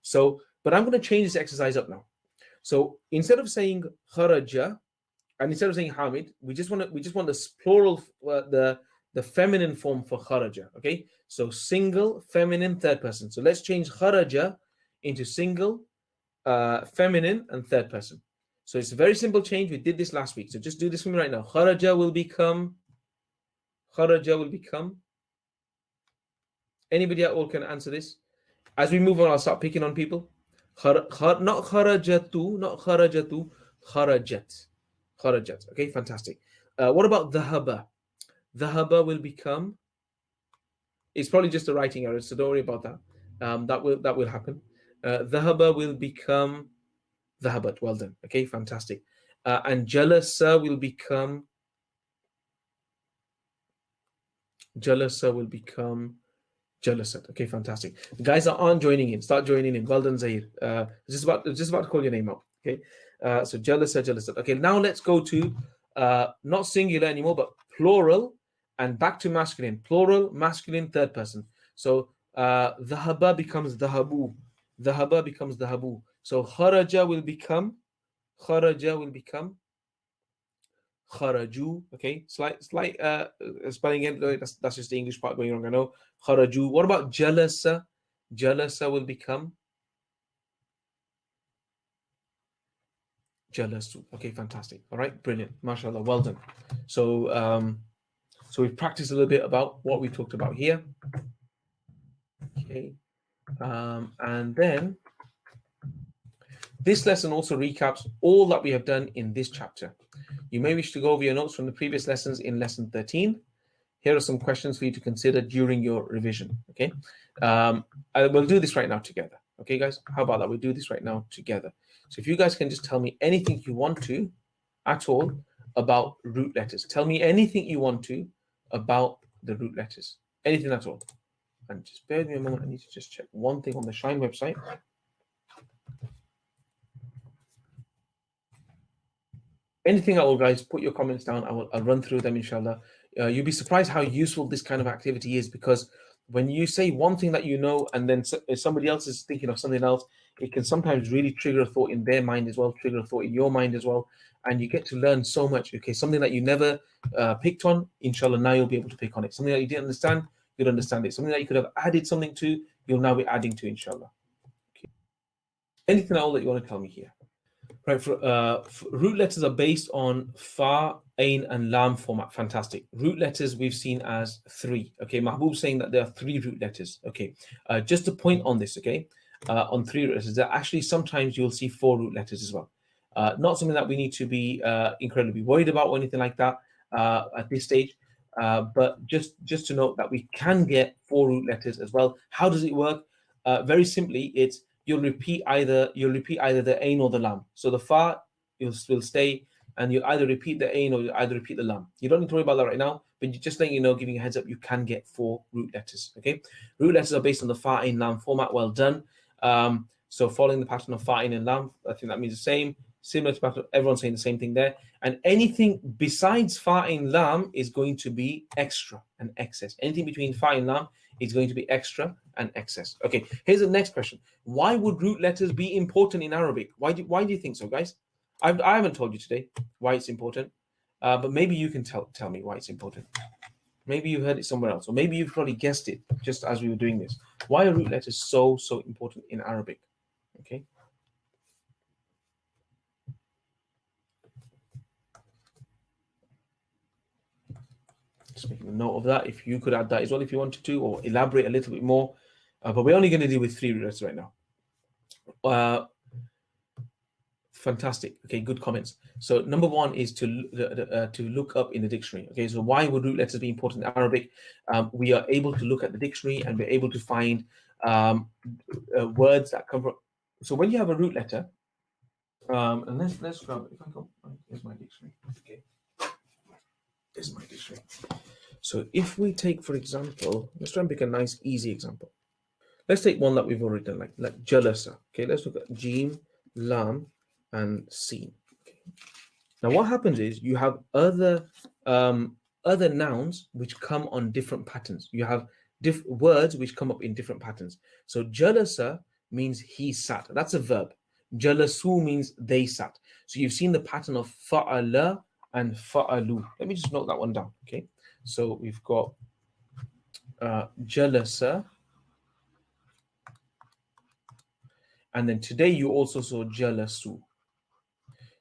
So, but I'm going to change this exercise up now. So instead of saying kharaja, and instead of saying Hamid, we just want the plural, the feminine form for kharaja. Okay, so single, feminine, third person. So let's change kharaja into single, feminine, and third person. So it's a very simple change. We did this last week. So just do this for me right now. Kharaja will become. Anybody at all can answer this? As we move on, I'll start picking on people. Not kharajatu, not kharajatu, kharajat. Kharajat. Okay, fantastic. What about dhahaba? Dhahaba will become. It's probably just a writing error, so don't worry about that. That will happen. Dhahaba will become dhahabat. Well done. Okay, fantastic. And jalasa will become. Jalasa will become. Jalasat. Okay, fantastic. The guys that aren't joining in, start joining in. Well done, Zahir. Just about to call your name out. Okay. So Jalasat. Okay, now let's go to not singular anymore, but plural and back to masculine. Plural, masculine, third person. So dhahaba becomes dhahabu. Dhahaba becomes dhahabu. So kharaja will become kharaju. Okay, slight spelling again. That's just the English part going wrong. I know. Kharaju. What about jalasa? Jalasa will become jalasu. Okay, fantastic. All right, brilliant. MashaAllah, well done. So so we've practiced a little bit about what we talked about here. Okay, and then this lesson also recaps all that we have done in this chapter. You may wish to go over your notes from the previous lessons in lesson 13. Here are some questions for you to consider during your revision. Okay, we'll do this right now together. Okay, guys, how about that? We'll do this right now together. So if you guys can just tell me anything you want to at all about root letters. Tell me anything you want to about the root letters. Anything at all. And just bear with me a moment. I need to just check one thing on the Shine website. Anything at all, guys, put your comments down. I'll run through them, inshallah. You'll be surprised how useful this kind of activity is, because when you say one thing that you know and then somebody else is thinking of something else, it can sometimes really trigger a thought in their mind as well, trigger a thought in your mind as well. And you get to learn so much. Okay, something that you never picked on, inshallah, now you'll be able to pick on it. Something that you didn't understand, you'll understand it. Something that you could have added something to, you'll now be adding to, inshallah. Okay. Anything at all that you want to tell me here? Right, for root letters are based on fa, ain, and lam format. Fantastic. Root letters we've seen as 3. Okay, Mahbub saying that there are 3 root letters. Okay, just a point on this. Okay, on 3 root letters, that actually sometimes you'll see 4 root letters as well. Not something that we need to be incredibly worried about or anything like that at this stage. But just to note that we can get 4 root letters as well. How does it work? Very simply, it's you'll repeat either the ain or the lam. So the fa will stay, and you'll either repeat the ain or you'll either repeat the lam. You don't need to worry about that right now, but just letting you know, giving a heads up, you can get 4 root letters. Okay, root letters are based on the fa, ain, lam format. Well done. So following the pattern of fa, ain, and lam, I think that means the same. Similar to pattern, everyone's saying the same thing there. And anything besides fa, ain, lam is going to be extra and excess. Anything between fa and lam is going to be extra and excess. Okay, here's the next question. Why would root letters be important in Arabic? Why do you think so, guys? I haven't told you today why it's important, but maybe you can tell me why it's important. Maybe you heard it somewhere else, or maybe you've probably guessed it just as we were doing this. Why are root letters so important in Arabic? Okay. Just making a note of that. If you could add that as well if you wanted to, or elaborate a little bit more. But we're only going to deal with 3 root letters right now. Fantastic. Okay, good comments. So number 1 is to look up in the dictionary. Okay, so why would root letters be important in Arabic? We are able to look at the dictionary and we're able to find words that come from. So when you have a root letter, and let's grab. If I go, here's my dictionary. Okay. Is my dictionary. So if we take, for example, let's try and pick a nice, easy example. Let's take one that we've already done, like jalasa. Okay, let's look at jim, lam, and sin. Okay. Now, what happens is you have other nouns which come on different patterns. You have words which come up in different patterns. So jalasa means he sat. That's a verb. Jalasu means they sat. So you've seen the pattern of fa'ala and fa'alu. Let me just note that one down. Okay. So we've got jalasa. And then today you also saw jalasu.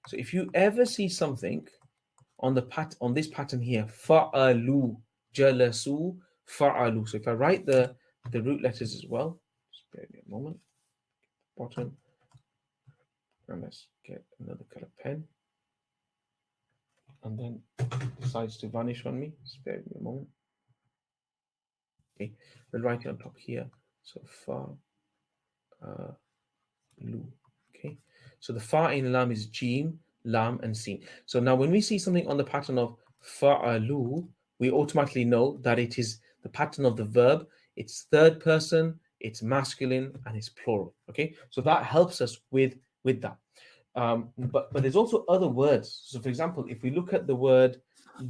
So if you ever see something on this pattern here, fa'alu, jalasu, fa'alu. So if I write the root letters as well, just bear with me a moment. Bottom. And let's get another color pen. And then it decides to vanish on me. Just bear with me a moment. Okay, we'll write it on top here. So lu. Okay, so the fa in lam is jim, lam, and sin. So now when we see something on the pattern of fa'alu, we automatically know that it is the pattern of the verb. It's third person, it's masculine, and it's plural. Okay, so that helps us with that. But there's also other words. So for example, if we look at the word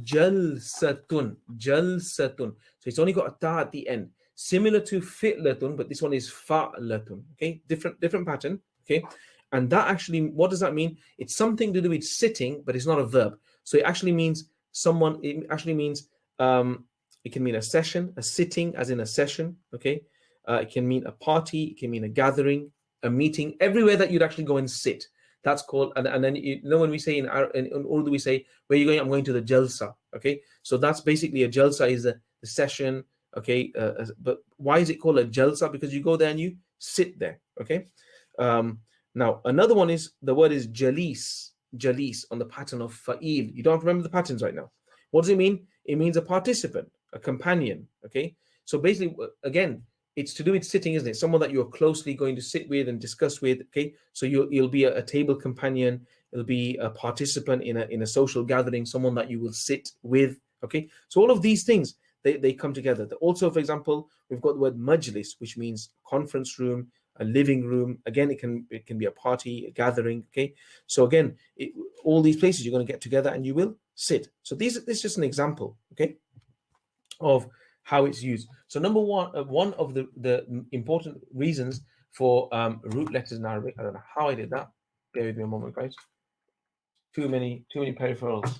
jalsatun, so it's only got a ta at the end, similar to fi'latun, but this one is fa'latun. Okay, different pattern. Okay, and that actually, what does that mean? It's something to do with sitting, but it's not a verb. So it actually means someone. It actually means it can mean a session, a sitting, as in a session. Okay, it can mean a party, it can mean a gathering, a meeting, everywhere that you'd actually go and sit. That's called, and then when we say in Urdu, we say, where are you going? I'm going to the jalsa. Okay, so that's basically a jalsa is the session. Okay, but why is it called a jalsa? Because you go there and you sit there. Okay, now another one is the word is jalis on the pattern of fa'il. You don't have to remember the patterns right now. What does it mean? It means a participant, a companion. Okay, so basically, again, it's to do with sitting, isn't it? Someone that you're closely going to sit with and discuss with. Okay, so you'll be a table companion. It'll be a participant in a social gathering. Someone that you will sit with. Okay, so all of these things they come together. Also, for example, we've got the word majlis, which means conference room, a living room. Again, it can be a party, a gathering. Okay, so again, all these places you're going to get together and you will sit. So this is just an example. Okay, of how it's used. So number one of the important reasons for root letters in Arabic. I don't know how I did that. Bear with me a moment, guys. Too many peripherals.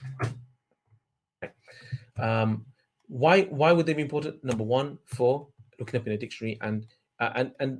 Why would they be important? Number one, for looking up in a dictionary, and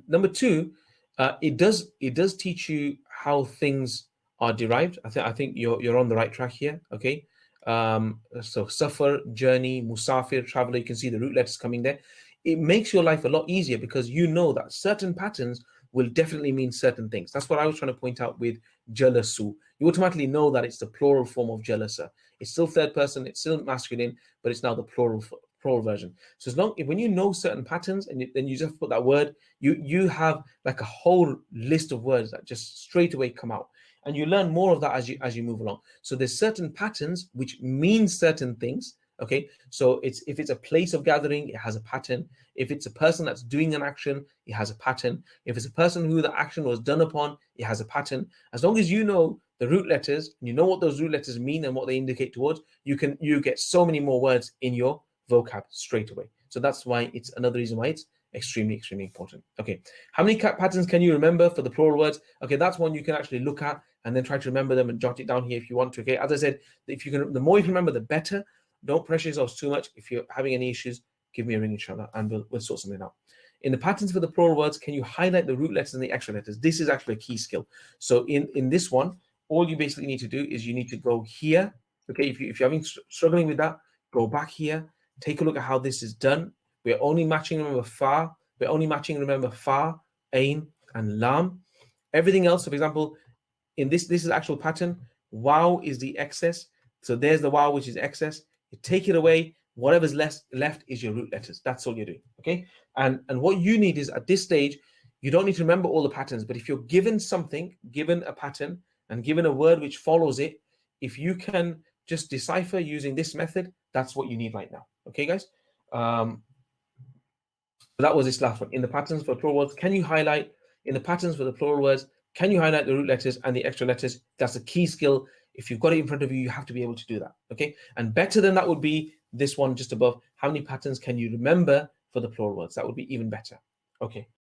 number two, it does teach you how things are derived. I think you're on the right track here. Okay. So safar, journey, musafir, traveler, you can see the root letters coming there. It makes your life a lot easier because you know that certain patterns will definitely mean certain things. That's what I was trying to point out with jalasu. You automatically know that it's the plural form of jalasa. It's still third person, it's still masculine, but it's now the plural version. So when you know certain patterns and then you just put that word, you have like a whole list of words that just straight away come out. And you learn more of that as you move along. So there's certain patterns which mean certain things. Okay, so if it's a place of gathering, it has a pattern. If it's a person that's doing an action, it has a pattern. If it's a person who the action was done upon, it has a pattern. As long as you know the root letters and you know what those root letters mean and what they indicate towards, you get so many more words in your vocab straight away. So that's why it's another reason why it's extremely important. Okay, how many patterns can you remember for the plural words? Okay, that's one you can actually look at and then try to remember them and jot it down here if you want to. Okay, as I said, if you can, the more you can remember, the better. Don't pressure yourselves too much. If you're having any issues, give me a ring, inshallah, and we'll sort something out. In the patterns for the plural words, can you highlight the root letters and the extra letters? This is actually a key skill. So in this one, all you basically need to do is you need to go here. Okay, if you're having struggling with that, go back here. Take a look at how this is done. We're only matching, remember, fa. We're only matching, remember, fa, ain, and lam. Everything else, so for example, in this is actual pattern. Wow is the excess. So there's the wow, which is excess. You take it away. Whatever's left is your root letters. That's all you're doing. Okay. And what you need is at this stage, you don't need to remember all the patterns. But if you're given something, given a pattern, and given a word which follows it, if you can just decipher using this method, that's what you need right now. Okay, guys. That was this last one. In the patterns for plural words, can you highlight in the patterns for the plural words? Can you highlight the root letters and the extra letters? That's a key skill. If you've got it in front of you, you have to be able to do that. Okay. And better than that would be this one just above. How many patterns can you remember for the plural words? That would be even better. Okay.